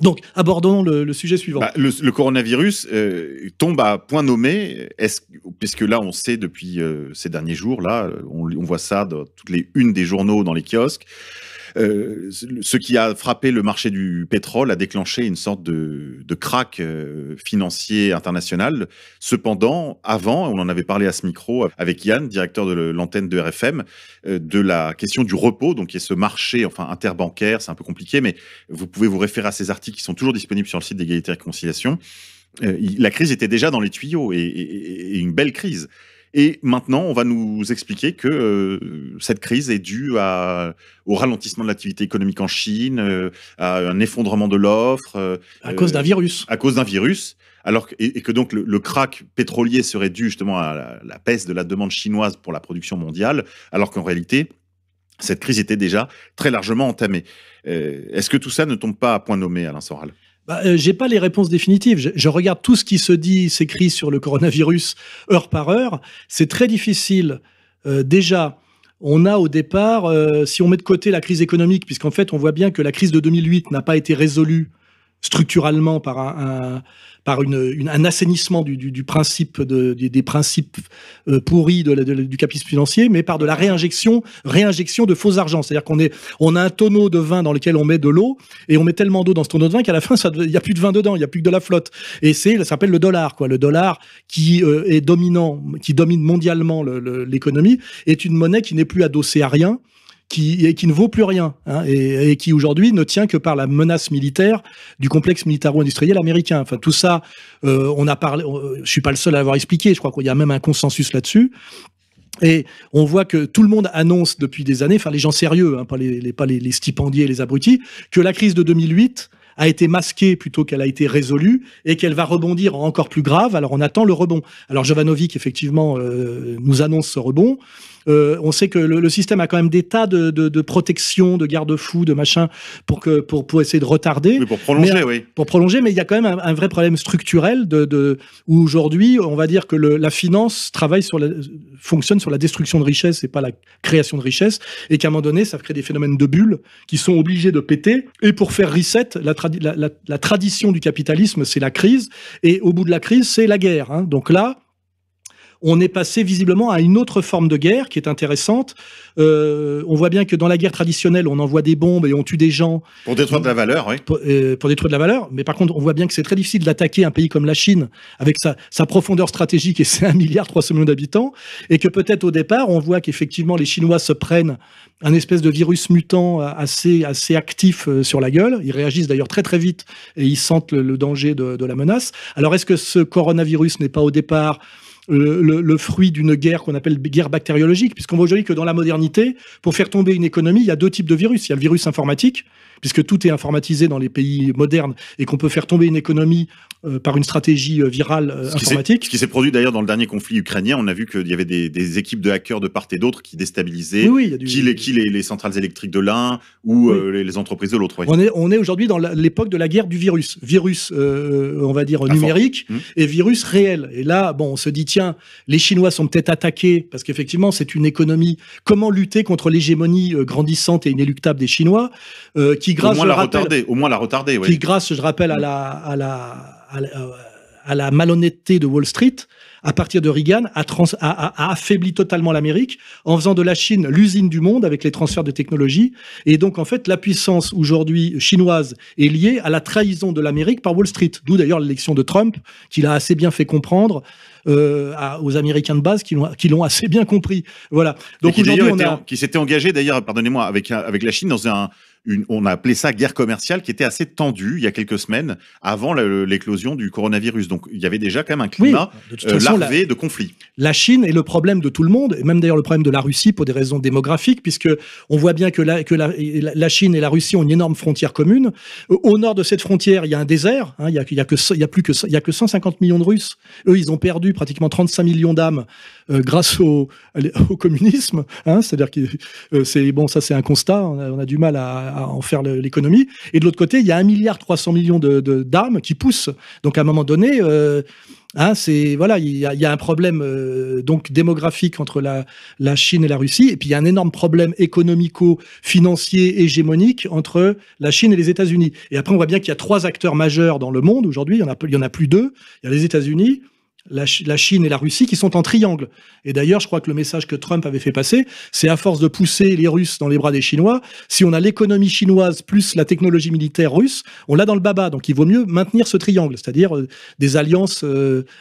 Donc, abordons le sujet suivant. Le coronavirus tombe à point nommé, puisque là, on sait depuis ces derniers jours, là, on voit ça dans toutes les unes des journaux, dans les kiosques. Ce qui a frappé le marché du pétrole a déclenché une sorte de krach financier international. Cependant, avant, on en avait parlé à ce micro avec Yann, directeur de l'antenne de RFM, de la question du repo, donc qui est ce marché interbancaire, c'est un peu compliqué, mais vous pouvez vous référer à ces articles qui sont toujours disponibles sur le site d'Égalité et Réconciliation. La crise était déjà dans les tuyaux et une belle crise. Et maintenant, on va nous expliquer que cette crise est due au ralentissement de l'activité économique en Chine, à un effondrement de l'offre. À cause d'un virus. À cause d'un virus. Et que donc le krach pétrolier serait dû justement à la baisse de la demande chinoise pour la production mondiale, alors qu'en réalité, cette crise était déjà très largement entamée. Est-ce que tout ça ne tombe pas à point nommé, Alain Soral ? J'ai pas les réponses définitives. Je regarde tout ce qui se dit, s'écrit sur le coronavirus heure par heure. C'est très difficile. Déjà, on a au départ, si on met de côté la crise économique, puisqu'en fait, on voit bien que la crise de 2008 n'a pas été résolue structurellement par un assainissement du principe des principes pourris du capitalisme financier, mais par de la réinjection de faux argent. C'est-à-dire on a un tonneau de vin dans lequel on met de l'eau, et on met tellement d'eau dans ce tonneau de vin qu'à la fin, il y a plus de vin dedans, il y a plus que de la flotte. Et ça s'appelle le dollar, quoi. Le dollar qui est dominant, qui domine mondialement l'économie, est une monnaie qui n'est plus adossée à rien, qui ne vaut plus rien, hein, et qui aujourd'hui ne tient que par la menace militaire du complexe militaro-industriel américain. Enfin, tout ça, on a parlé. Je suis pas le seul à l'avoir expliqué. Je crois qu'il y a même un consensus là-dessus. Et on voit que tout le monde annonce depuis des années, enfin les gens sérieux, hein, pas les stipendiés et les abrutis, que la crise de 2008 a été masquée plutôt qu'elle a été résolue et qu'elle va rebondir encore plus grave. Alors on attend le rebond. Alors Jovanovic effectivement nous annonce ce rebond. On sait que le système a quand même des tas de protection, de garde-fous, de machin pour essayer de retarder. Oui, pour prolonger, oui. Pour prolonger, mais il y a quand même un vrai problème structurel où aujourd'hui, on va dire que la finance fonctionne sur la destruction de richesse et pas la création de richesse, et qu'à un moment donné, ça crée des phénomènes de bulles qui sont obligés de péter. Et pour faire reset, la tradition du capitalisme, c'est la crise, et au bout de la crise, c'est la guerre, hein. Donc là, on est passé visiblement à une autre forme de guerre qui est intéressante. On voit bien que dans la guerre traditionnelle, on envoie des bombes et on tue des gens. Pour détruire de la valeur, oui. Pour détruire de la valeur. Mais par contre, on voit bien que c'est très difficile d'attaquer un pays comme la Chine avec sa profondeur stratégique et ses 1,3 milliard d'habitants. Et que peut-être au départ, on voit qu'effectivement, les Chinois se prennent un espèce de virus mutant assez actif sur la gueule. Ils réagissent d'ailleurs très très vite et ils sentent le danger de la menace. Alors est-ce que ce coronavirus n'est pas au départ le fruit d'une guerre qu'on appelle guerre bactériologique, puisqu'on voit aujourd'hui que dans la modernité, pour faire tomber une économie, il y a deux types de virus. Il y a le virus informatique, puisque tout est informatisé dans les pays modernes et qu'on peut faire tomber une économie par une stratégie virale informatique. Ce qui s'est produit d'ailleurs dans le dernier conflit ukrainien. On a vu qu'il y avait des équipes de hackers de part et d'autre qui déstabilisaient les centrales électriques de l'un ou les entreprises de l'autre. Oui. On est aujourd'hui dans l'époque de la guerre du virus. Virus, on va dire, numérique et virus réel. Et là, on se dit, tiens, les Chinois sont peut-être attaqués parce qu'effectivement, c'est une économie. Comment lutter contre l'hégémonie grandissante et inéluctable des Chinois qui, grâce, au moins la retarder, oui. Qui, grâce, je rappelle, à la malhonnêteté de Wall Street, à partir de Reagan, a affaibli totalement l'Amérique en faisant de la Chine l'usine du monde avec les transferts de technologie. Et donc, en fait, la puissance aujourd'hui chinoise est liée à la trahison de l'Amérique par Wall Street. D'où d'ailleurs l'élection de Trump, qu'il a assez bien fait comprendre aux Américains de base qui l'ont assez bien compris. Voilà. Donc aujourd'hui, qui s'était engagé d'ailleurs, pardonnez-moi, avec la Chine dans on a appelé ça guerre commerciale qui était assez tendue il y a quelques semaines avant l'éclosion du coronavirus. Donc il y avait déjà quand même un climat larvé de conflit. La Chine est le problème de tout le monde, et même d'ailleurs le problème de la Russie pour des raisons démographiques, puisque on voit bien que la Chine et la Russie ont une énorme frontière commune. Au nord de cette frontière, il y a un désert. Hein, il y a que 150 millions de Russes. Eux, ils ont perdu pratiquement 35 millions d'âmes grâce au communisme. Hein, c'est-à-dire que ça c'est un constat. On a du mal à à en faire l'économie. Et de l'autre côté, il y a 1,3 milliard d'armes qui poussent. Donc à un moment donné, voilà, il y a un problème donc démographique entre la Chine et la Russie, et puis il y a un énorme problème économico-financier hégémonique entre la Chine et les États-Unis. Et après, on voit bien qu'il y a 3 acteurs majeurs dans le monde aujourd'hui. Il y en a plus 2. Il y a les États-Unis, la Chine et la Russie qui sont en triangle. Et d'ailleurs, je crois que le message que Trump avait fait passer, c'est à force de pousser les Russes dans les bras des Chinois, si on a l'économie chinoise plus la technologie militaire russe, on l'a dans le baba. Donc il vaut mieux maintenir ce triangle, c'est-à-dire des alliances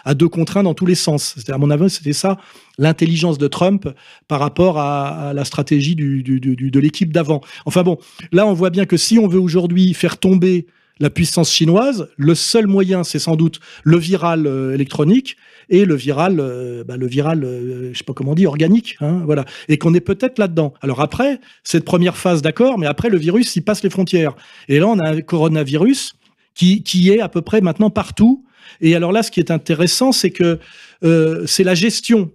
à 2 contre 1 dans tous les sens. C'est-à-dire, à mon avis, c'était ça l'intelligence de Trump par rapport à la stratégie de l'équipe d'avant. Enfin bon, là on voit bien que si on veut aujourd'hui faire tomber la puissance chinoise, le seul moyen, c'est sans doute le viral électronique et le viral, je sais pas comment on dit, organique, hein, voilà. Et qu'on est peut-être là-dedans. Alors après, cette première phase, d'accord, mais après, le virus, il passe les frontières. Et là, on a un coronavirus qui est à peu près maintenant partout. Et alors là, ce qui est intéressant, c'est que c'est la gestion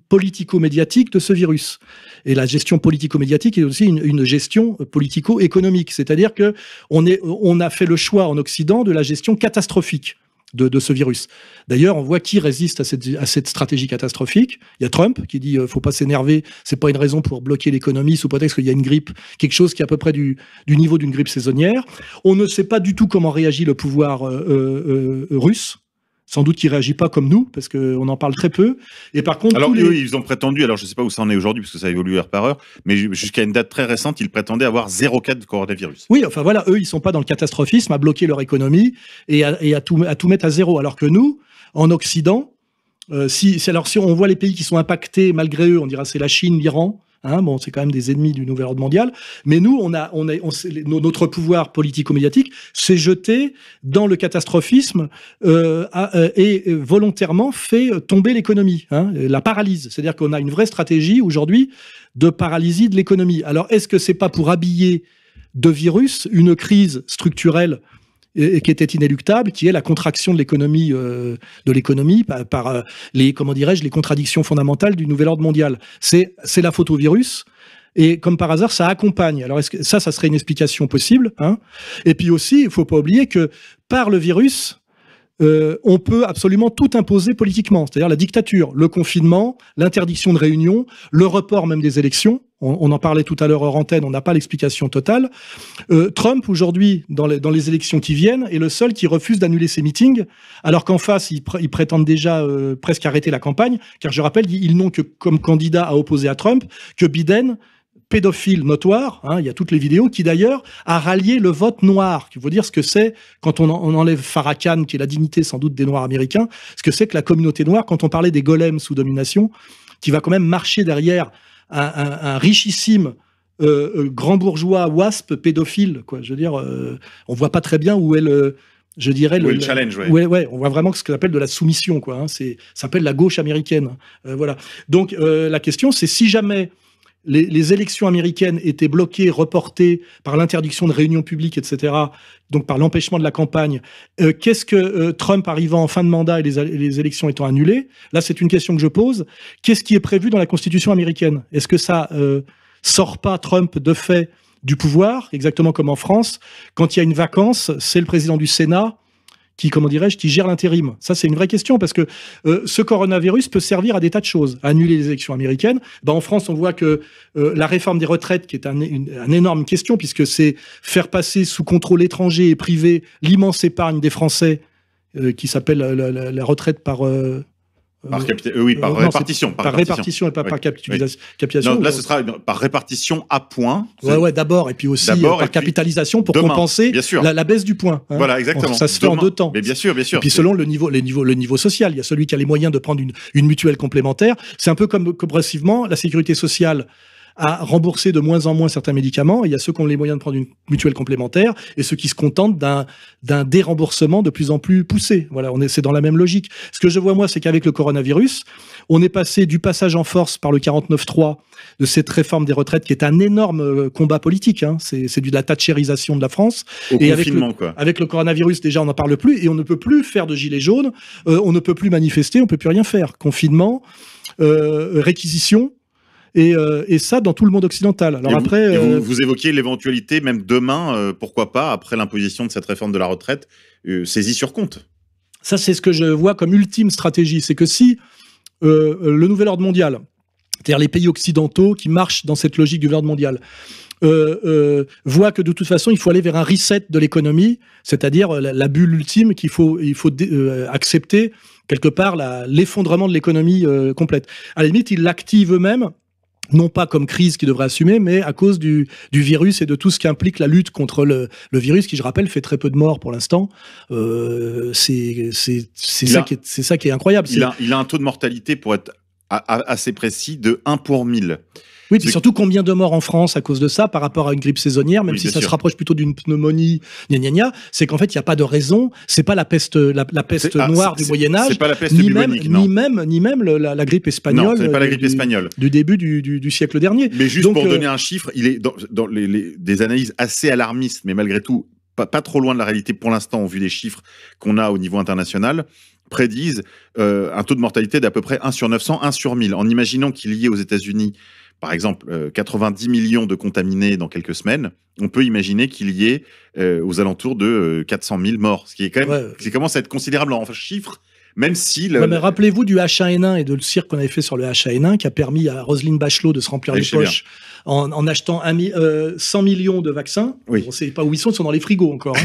politico-médiatique de ce virus. Et la gestion politico-médiatique est aussi une gestion politico-économique. C'est-à-dire que on a fait le choix en Occident de la gestion catastrophique de ce virus. D'ailleurs, on voit qui résiste à cette stratégie catastrophique. Il y a Trump qui dit faut pas s'énerver, c'est pas une raison pour bloquer l'économie sous prétexte qu'il y a une grippe, quelque chose qui est à peu près du niveau d'une grippe saisonnière. On ne sait pas du tout comment réagit le pouvoir russe. Sans doute qu'il ne réagit pas comme nous, parce qu'on en parle très peu. Et par contre, alors eux, ils ont prétendu, alors je ne sais pas où ça en est aujourd'hui, parce que ça évolue heure par heure, mais jusqu'à une date très récente, ils prétendaient avoir 0 cas de coronavirus. Oui, enfin voilà, eux, ils ne sont pas dans le catastrophisme, à bloquer leur économie et à tout mettre à zéro. Alors que nous, en Occident, si on voit les pays qui sont impactés malgré eux, on dira c'est la Chine, l'Iran. Bon, c'est quand même des ennemis du nouvel ordre mondial. Mais nous, notre pouvoir politico-médiatique s'est jeté dans le catastrophisme et volontairement fait tomber l'économie, la paralyse. C'est-à-dire qu'on a une vraie stratégie aujourd'hui de paralysie de l'économie. Alors, est-ce que c'est pas pour habiller de virus une crise structurelle et qui était inéluctable, qui est la contraction de l'économie par les contradictions fondamentales du nouvel ordre mondial. C'est la faute au virus. Et comme par hasard, ça accompagne. Alors, est-ce que ça serait une explication possible, hein? Et puis aussi, il faut pas oublier que par le virus, on peut absolument tout imposer politiquement, c'est-à-dire la dictature, le confinement, l'interdiction de réunion, le report même des élections. On en parlait tout à l'heure hors antenne, on n'a pas l'explication totale. Trump, aujourd'hui, dans les élections qui viennent, est le seul qui refuse d'annuler ses meetings, alors qu'en face, ils prétendent déjà presque arrêter la campagne, car je rappelle, ils n'ont que comme candidat à opposer à Trump que Biden, pédophile notoire, il y a toutes les vidéos, qui d'ailleurs a rallié le vote noir, qui veut dire ce que c'est quand on enlève Farrakhan, qui est la dignité sans doute des Noirs américains, ce que c'est que la communauté noire, quand on parlait des golems sous domination, qui va quand même marcher derrière un richissime grand bourgeois wasp pédophile, quoi. Je veux dire, on voit pas très bien où est le challenge, ouais, on voit vraiment ce qu'on appelle de la soumission, quoi. Ça s'appelle la gauche américaine, voilà. Donc la question, c'est si jamais les élections américaines étaient bloquées, reportées par l'interdiction de réunions publiques, etc., donc par l'empêchement de la campagne, qu'est-ce que Trump arrivant en fin de mandat et les élections étant annulées, là c'est une question que je pose, qu'est-ce qui est prévu dans la Constitution américaine? Est-ce que ça sort pas Trump de fait du pouvoir, exactement comme en France, quand il y a une vacance, c'est le président du Sénat qui gère l'intérim? Ça, c'est une vraie question, parce que ce coronavirus peut servir à des tas de choses. À annuler les élections américaines. En France, on voit que la réforme des retraites, qui est une énorme question, puisque c'est faire passer sous contrôle étranger et privé l'immense épargne des Français, qui s'appelle la retraite par... Par répartition. Par répartition et pas par capitalisation. Non, là, ce sera par répartition à points. Ouais, d'abord. Et puis aussi par capitalisation pour compenser la baisse du point. Voilà, exactement. Ça se fait en 2 temps. Mais bien sûr. Et puis selon le niveau social. Il y a celui qui a les moyens de prendre une mutuelle complémentaire. C'est un peu comme progressivement, la sécurité sociale à rembourser de moins en moins certains médicaments. Il y a ceux qui ont les moyens de prendre une mutuelle complémentaire et ceux qui se contentent d'un déremboursement de plus en plus poussé. Voilà, c'est dans la même logique. Ce que je vois, moi, c'est qu'avec le coronavirus, on est passé du passage en force par le 49.3 de cette réforme des retraites, qui est un énorme combat politique. C'est de la thatchérisation de la France. Et avec le coronavirus, déjà, on n'en parle plus et on ne peut plus faire de gilets jaunes. On ne peut plus manifester, on ne peut plus rien faire. Confinement, réquisition. et ça dans tout le monde occidental. Alors vous évoquiez l'éventualité, même demain, pourquoi pas, après l'imposition de cette réforme de la retraite, saisie sur compte. Ça, c'est ce que je vois comme ultime stratégie. C'est que si le nouvel ordre mondial, c'est-à-dire les pays occidentaux qui marchent dans cette logique du nouvel ordre mondial, voient que de toute façon, il faut aller vers un reset de l'économie, c'est-à-dire la bulle ultime qu'il faut accepter quelque part l'effondrement de l'économie complète. À la limite, ils l'activent eux-mêmes, non pas comme crise qu'ils devraient assumer, mais à cause du virus et de tout ce qui implique la lutte contre le virus, qui, je rappelle, fait très peu de morts pour l'instant. C'est ça qui est incroyable. Il a un taux de mortalité, pour être assez précis, de 1 pour 1000. Oui, puis surtout combien de morts en France à cause de ça par rapport à une grippe saisonnière, même si ça se rapproche plutôt d'une pneumonie, c'est qu'en fait, il n'y a pas de raison. C'est pas la peste, la peste noire du Moyen-Âge. C'est pas la peste ni bubonique, même la grippe espagnole. Non, c'est pas la grippe espagnole. Du début du siècle dernier. Mais juste pour donner un chiffre, il est dans des analyses assez alarmistes, mais malgré tout, pas trop loin de la réalité pour l'instant, au vu des chiffres qu'on a au niveau international, prédisent un taux de mortalité d'à peu près 1 sur 900, 1 sur 1000. En imaginant qu'il y ait aux États-Unis, par exemple, 90 millions de contaminés dans quelques semaines, on peut imaginer qu'il y ait aux alentours de 400 000 morts, ce qui est quand même, qui commence à être considérable en chiffres, même si... mais rappelez-vous du H1N1 et de le cirque qu'on avait fait sur le H1N1 qui a permis à Roselyne Bachelot de se remplir les poches en achetant 100 millions de vaccins. Oui. On ne sait pas où ils sont dans les frigos encore.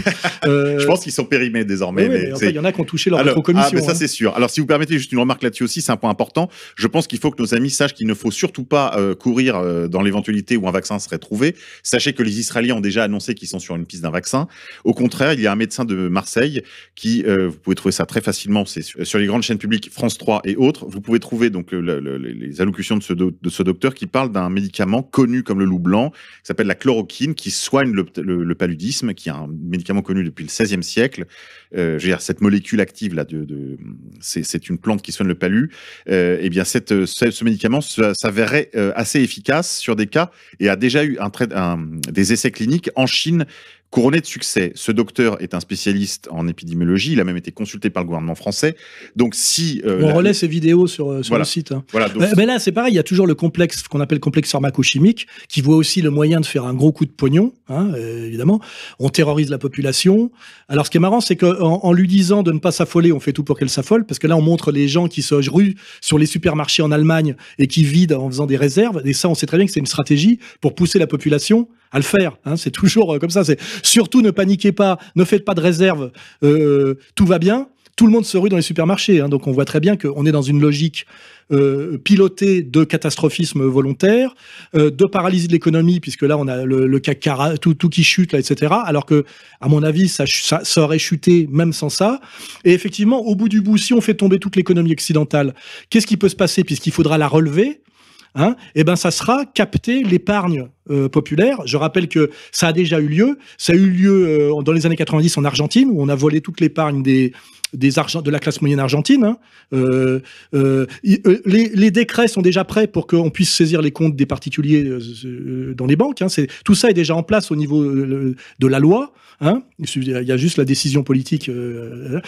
Je pense qu'ils sont périmés désormais. Oui, mais enfin, il y en a qui ont touché leur rétrocommission. Ça, c'est sûr. Alors, si vous permettez juste une remarque là-dessus aussi, c'est un point important. Je pense qu'il faut que nos amis sachent qu'il ne faut surtout pas courir dans l'éventualité où un vaccin serait trouvé. Sachez que les Israéliens ont déjà annoncé qu'ils sont sur une piste d'un vaccin. Au contraire, il y a un médecin de Marseille qui, vous pouvez trouver ça très facilement, c'est sur les grandes chaînes publiques, France 3 et autres. Vous pouvez trouver donc les allocutions de ce docteur qui parle d'un médicament connu comme le loup blanc, qui s'appelle la chloroquine, qui soigne le paludisme, qui est un médicament connu depuis le XVIe siècle. Je veux dire, cette molécule active là, c'est une plante qui soigne le palu. Eh bien, ce médicament s'avérait assez efficace sur des cas et a déjà eu des essais cliniques en Chine couronné de succès. Ce docteur est un spécialiste en épidémiologie, il a même été consulté par le gouvernement français. Donc si on relaie ses vidéos sur le site. Hein. Voilà, donc... mais là, c'est pareil, il y a toujours le complexe qu'on appelle complexe pharmaco-chimique, qui voit aussi le moyen de faire un gros coup de pognon, hein, évidemment. On terrorise la population. Alors, ce qui est marrant, c'est qu'en lui disant de ne pas s'affoler, on fait tout pour qu'elle s'affole, parce que là, on montre les gens qui se ruent sur les supermarchés en Allemagne et qui vident en faisant des réserves. Et ça, on sait très bien que c'est une stratégie pour pousser la population à le faire. Hein. C'est toujours comme ça. C'est surtout ne paniquez pas, ne faites pas de réserve, tout va bien. Tout le monde se rue dans les supermarchés. Hein. Donc on voit très bien qu'on est dans une logique pilotée de catastrophisme volontaire, de paralysie de l'économie, puisque là on a le CAC 40, tout qui chute, là, etc. Alors que, à mon avis, ça aurait chuté même sans ça. Et effectivement, au bout du bout, si on fait tomber toute l'économie occidentale, qu'est-ce qui peut se passer, puisqu'il faudra la relever? Hein, eh ben, ça sera capter l'épargne populaire. Je rappelle que ça a déjà eu lieu. Ça a eu lieu dans les années 90 en Argentine, où on a volé toute l'épargne de la classe moyenne argentine. Hein. Les décrets sont déjà prêts pour qu'on puisse saisir les comptes des particuliers dans les banques. Hein. Tout ça est déjà en place au niveau de la loi. Hein. Il y a juste la décision politique.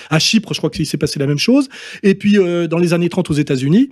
À Chypre, je crois qu'il s'est passé la même chose. Et puis, dans les années 30 aux États-Unis,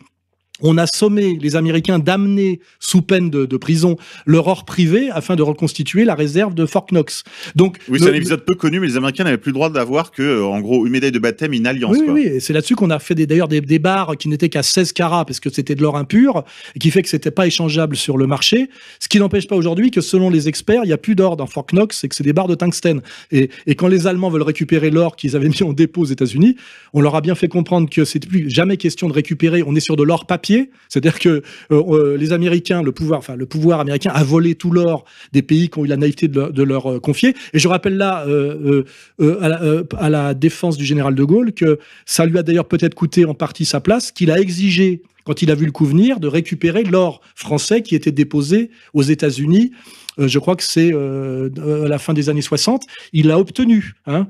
on a sommé les Américains d'amener sous peine de prison leur or privé afin de reconstituer la réserve de Fort Knox. Donc, oui, c'est un épisode peu connu, mais les Américains n'avaient plus le droit d'avoir que, en gros, une médaille de baptême, une alliance. Oui, quoi. oui, et c'est là-dessus qu'on a fait d'ailleurs des barres qui n'étaient qu'à 16 carats parce que c'était de l'or impur et qui fait que c'était pas échangeable sur le marché. Ce qui n'empêche pas aujourd'hui que, selon les experts, il y a plus d'or dans Fort Knox et que c'est des barres de tungstène. Et quand les Allemands veulent récupérer l'or qu'ils avaient mis en dépôt aux États-Unis, on leur a bien fait comprendre que c'était plus jamais question de récupérer. On est sur de l'or papier, c'est-à-dire que les Américains, le pouvoir américain a volé tout l'or des pays qui ont eu la naïveté de leur confier. Et je rappelle là, à la défense du général de Gaulle, que ça lui a d'ailleurs peut-être coûté en partie sa place, qu'il a exigé, quand il a vu le coup venir, de récupérer l'or français qui était déposé aux États-Unis. Je crois que c'est à la fin des années 60, il l'a obtenu. Hein,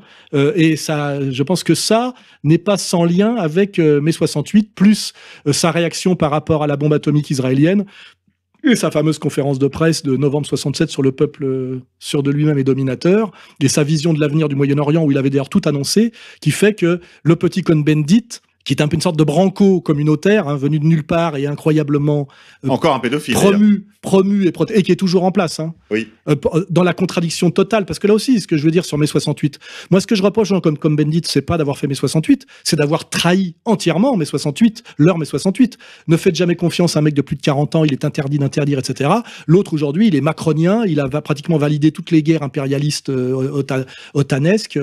et ça, je pense que ça n'est pas sans lien avec mai 68, plus sa réaction par rapport à la bombe atomique israélienne et sa fameuse conférence de presse de novembre 67 sur le peuple sûr de lui-même et dominateur, et sa vision de l'avenir du Moyen-Orient, où il avait d'ailleurs tout annoncé, qui fait que le petit Cohn-Bendit qui est un peu une sorte de branco communautaire, hein, venu de nulle part et incroyablement encore un pédophile, promu et qui est toujours en place. Hein, oui. Dans la contradiction totale, parce que là aussi, ce que je veux dire sur mai 68, moi ce que je reproche comme Cohn-Bendit, c'est pas d'avoir fait mai 68, c'est d'avoir trahi entièrement mai 68, leur mai 68. Ne faites jamais confiance à un mec de plus de 40 ans, il est interdit d'interdire, etc. L'autre aujourd'hui, il est macronien, il a pratiquement validé toutes les guerres impérialistes otanesques.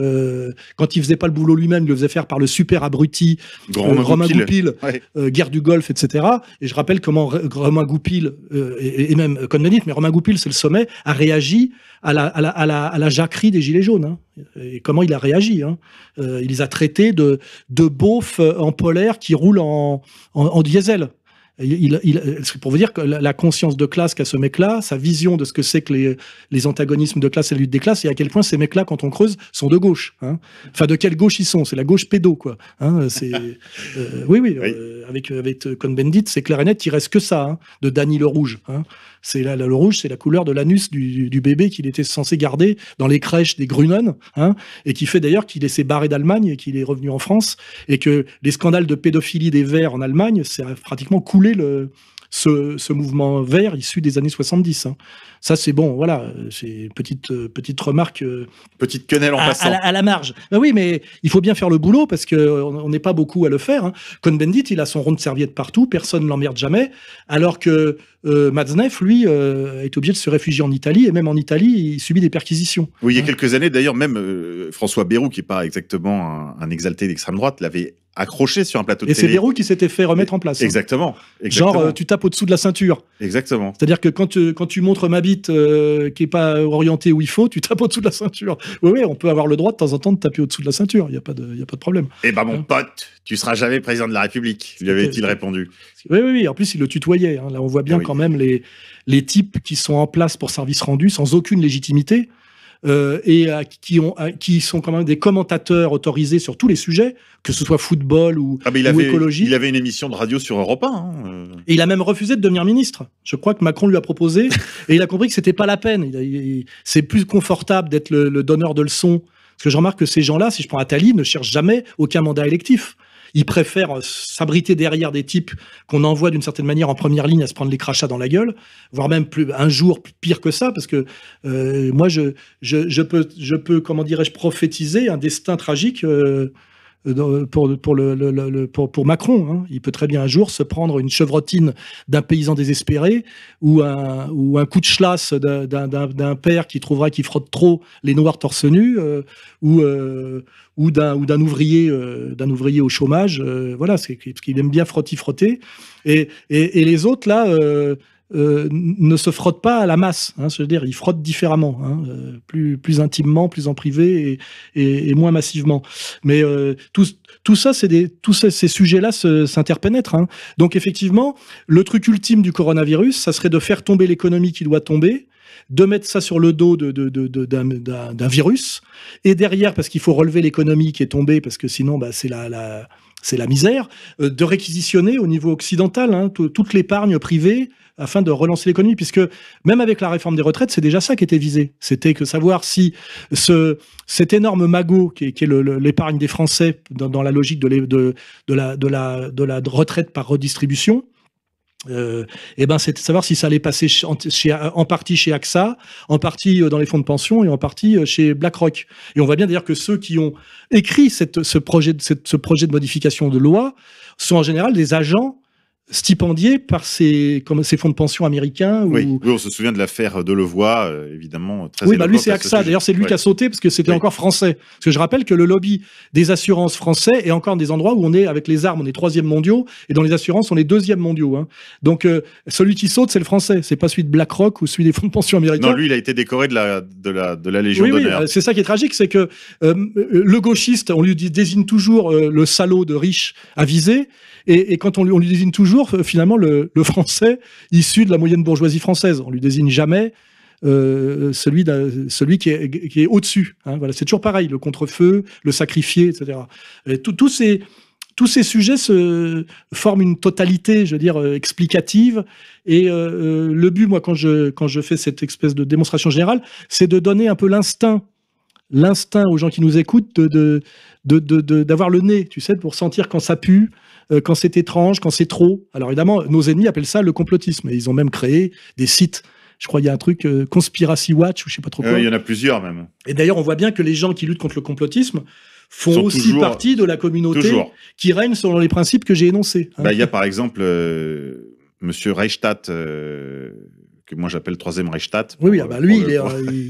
Quand il faisait pas le boulot lui-même, il le faisait faire par le super abruti Romain Goupil, ouais. Guerre du Golfe, etc. Et je rappelle comment Romain Goupil, et même Cohn-Bendit, mais Romain Goupil, c'est le sommet, a réagi à la jacquerie des Gilets jaunes. Hein. Et comment il a réagi. Hein. Il les a traités de beaufs en polaire qui roulent en diesel. C'est pour vous dire que la conscience de classe qu'a ce mec-là, sa vision de ce que c'est que les antagonismes de classe et la lutte des classes, et à quel point ces mecs-là, quand on creuse, sont de gauche. Hein. Enfin, de quelle gauche ils sont? C'est la gauche pédo, quoi. Hein, c'est oui. Avec Cohn-Bendit, c'est clair et net, il reste que ça, hein, de Dany le Rouge. Hein. C'est le rouge, c'est la couleur de l'anus du bébé qu'il était censé garder dans les crèches des Grünen, hein, et qui fait d'ailleurs qu'il s'est barré d'Allemagne et qu'il est revenu en France, et que les scandales de pédophilie des Verts en Allemagne, c'est pratiquement coulé ce mouvement vert issu des années 70. Hein. Ça, c'est bon, voilà, c'est une petite remarque. Petite quenelle en passant. À la marge. Ben oui, mais il faut bien faire le boulot parce qu'on n'est pas beaucoup à le faire. Hein. Cohn-Bendit, il a son rond de serviette partout, personne ne l'emmerde jamais, alors que Matzneff, lui, est obligé de se réfugier en Italie, et même en Italie, il subit des perquisitions. Oui, il y a quelques années, d'ailleurs, même François Bayrou, qui n'est pas exactement un exalté d'extrême droite, l'avait accroché sur un plateau de télé. Et c'est Bayrou qui s'était fait remettre en place. Exactement. Hein. Genre, tu tapes au-dessous de la ceinture. Exactement. C'est-à-dire que quand tu montres ma bite qui est pas orientée où il faut, tu tapes au-dessous de la ceinture. Oui, on peut avoir le droit de temps en temps de taper au-dessous de la ceinture. Il y a pas de problème. Eh ben, mon pote, tu seras jamais président de la République, lui avait-il répondu. Oui. En plus, il le tutoyait. Hein. Là, on voit bien quand même les types qui sont en place pour service rendu sans aucune légitimité. Qui sont quand même des commentateurs autorisés sur tous les sujets, que ce soit football ou écologie. Il avait une émission de radio sur Europe 1. Hein. Et il a même refusé de devenir ministre. Je crois que Macron lui a proposé, et il a compris que c'était pas la peine. C'est plus confortable d'être le donneur de leçons. Parce que je remarque que ces gens-là, si je prends Attali, ne cherchent jamais aucun mandat électif. Ils préfèrent s'abriter derrière des types qu'on envoie d'une certaine manière en première ligne à se prendre les crachats dans la gueule, voire même un jour pire que ça, parce que moi, je peux, comment dirais-je, prophétiser un destin tragique pour Macron. Hein. Il peut très bien un jour se prendre une chevrotine d'un paysan désespéré ou un coup de schlass d'un père qui trouvera qu'il frotte trop les noirs torse nu ou d'un ouvrier au chômage. Voilà, c'est parce qu'il aime bien frotter. Et les autres là ne se frottent pas à la masse. Hein, c'est-à-dire, ils frottent différemment, hein, plus intimement, plus en privé et moins massivement. Mais tout ça, tous ces sujets-là s'interpénètrent. Hein. Donc effectivement, le truc ultime du coronavirus, ça serait de faire tomber l'économie qui doit tomber, de mettre ça sur le dos d'un virus, et derrière, parce qu'il faut relever l'économie qui est tombée, parce que sinon, c'est la misère, de réquisitionner au niveau occidental, hein, toute l'épargne privée afin de relancer l'économie, puisque même avec la réforme des retraites, c'est déjà ça qui était visé. C'était que savoir si cet énorme magot qui est l'épargne des Français dans la logique de la retraite par redistribution, c'est de savoir si ça allait passer en partie chez AXA, en partie dans les fonds de pension et en partie chez BlackRock. Et on voit bien d'ailleurs que ceux qui ont écrit ce projet de modification de loi sont en général des agents stipendiés par ces fonds de pension américains. Oui, on se souvient de l'affaire Delevoye, évidemment. Très lui, c'est AXA. D'ailleurs, c'est lui qui a sauté parce que c'était encore français. Parce que je rappelle que le lobby des assurances français est encore des endroits où on est, avec les armes, on est 3e mondiaux, et dans les assurances, on est 2e mondiaux. Hein. Donc, celui qui saute, c'est le français. C'est pas celui de BlackRock ou celui des fonds de pension américains. Non, lui, il a été décoré de la Légion d'honneur. Oui, c'est ça qui est tragique, c'est que le gauchiste, on lui désigne toujours le salaud de riche à viser, et quand on lui désigne toujours, finalement, le français issu de la moyenne bourgeoisie française. On lui désigne jamais celui qui est au-dessus. Hein. Voilà, c'est toujours pareil, le contre-feu, le sacrifié, etc. Et tous ces sujets se forment une totalité, je veux dire, explicative. Et le but, moi, quand je fais cette espèce de démonstration générale, c'est de donner un peu l'instinct l'instinct aux gens qui nous écoutent d'avoir le nez, tu sais, pour sentir quand ça pue, quand c'est étrange, quand c'est trop. Alors évidemment, nos ennemis appellent ça le complotisme. Et ils ont même créé des sites. Je crois qu'il y a un truc Conspiracy Watch ou je sais pas trop quoi. Il y en a plusieurs même. Et d'ailleurs, on voit bien que les gens qui luttent contre le complotisme font aussi partie de la communauté qui règne selon les principes que j'ai énoncés. Hein. Il y a par exemple Monsieur Reichstadt, que moi j'appelle troisième Reichstadt. Oui, lui,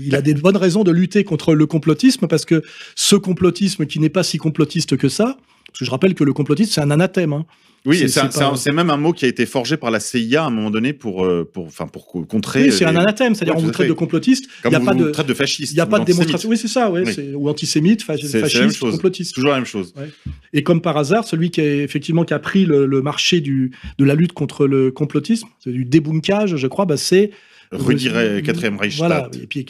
il a des bonnes raisons de lutter contre le complotisme, parce que ce complotisme qui n'est pas si complotiste que ça, parce que je rappelle que le complotisme, c'est un anathème. Hein. Oui, c'est même un mot qui a été forgé par la CIA à un moment donné pour contrer. Oui, c'est un anathème, c'est-à-dire on vous traite de complotiste. Comme on vous traite de fasciste. Il n'y a pas de démonstration. Oui, c'est ça, ouais, oui. Ou antisémite, fasciste, complotiste. Toujours la même chose. Ouais. Et comme par hasard, celui qui a pris le marché de la lutte contre le complotisme, du débunkage, je crois, c'est Rudi quatrième Reichstadt. Voilà. Et puis,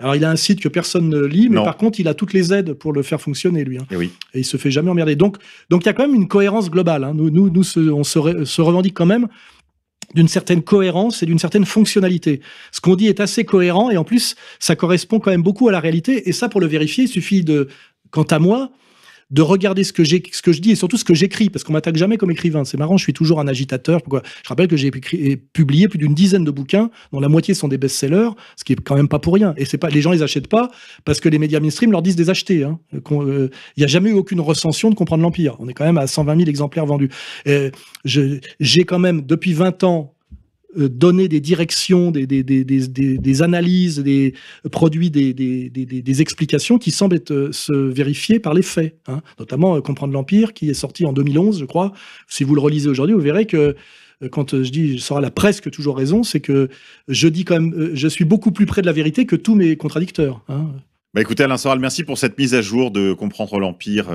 alors, il a un site que personne ne lit, mais par contre, il a toutes les aides pour le faire fonctionner, lui. Hein. Et il se fait jamais emmerder. Donc, il y a quand même une cohérence globale. Hein. Nous, on se revendique quand même d'une certaine cohérence et d'une certaine fonctionnalité. Ce qu'on dit est assez cohérent, et en plus, ça correspond quand même beaucoup à la réalité. Et ça, pour le vérifier, il suffit quant à moi, de regarder ce que je dis et surtout ce que j'écris, parce qu'on m'attaque jamais comme écrivain. C'est marrant, je suis toujours un agitateur. Pourquoi ? Je rappelle que j'ai publié plus d'une dizaine de bouquins, dont la moitié sont des best-sellers, ce qui est quand même pas pour rien. Et les gens les achètent pas parce que les médias mainstream leur disent de les acheter. Hein. Il y a jamais eu aucune recension de Comprendre l'Empire. On est quand même à 120 000 exemplaires vendus. J'ai quand même, depuis 20 ans, donner des directions, des analyses, des produits, des explications qui semblent se vérifier par les faits. Hein. Notamment Comprendre l'Empire, qui est sorti en 2011, je crois. Si vous le relisez aujourd'hui, vous verrez que quand je dis « sera la presque toujours raison », c'est que je dis quand même, je suis beaucoup plus près de la vérité que tous mes contradicteurs. Hein. Écoutez, Alain Soral, merci pour cette mise à jour de Comprendre l'Empire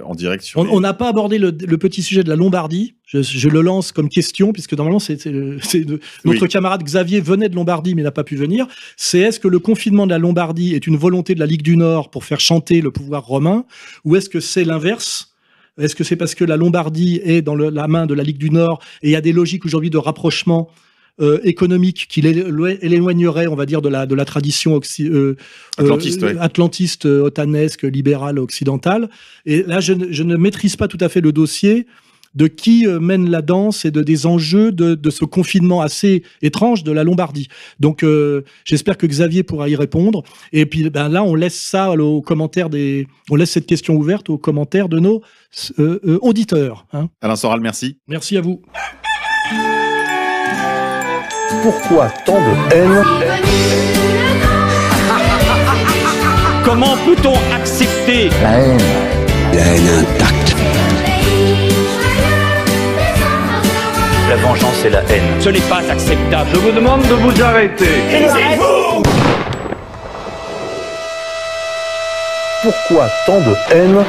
en direct. On n'a pas abordé le petit sujet de la Lombardie. Je le lance comme question, puisque normalement, notre camarade Xavier venait de Lombardie, mais n'a pas pu venir. Est-ce que le confinement de la Lombardie est une volonté de la Ligue du Nord pour faire chanter le pouvoir romain, ou est-ce que c'est l'inverse ? Est-ce que c'est parce que la Lombardie est dans la main de la Ligue du Nord et il y a des logiques aujourd'hui de rapprochement économique qui l'éloignerait, on va dire, de la tradition atlantiste, otanesque, libérale, occidentale. Et là, je ne maîtrise pas tout à fait le dossier de qui mène la danse et des enjeux de ce confinement assez étrange de la Lombardie. Donc, j'espère que Xavier pourra y répondre. Et puis, là, on laisse ça aux commentaires on laisse cette question ouverte aux commentaires de nos auditeurs. Hein. Alain Soral, merci. Merci à vous. Pourquoi tant de haine ? Comment peut-on accepter La haine intacte. La vengeance et la haine, ce n'est pas acceptable. Je vous demande de vous arrêter. Taisez-vous ! Pourquoi tant de haine ?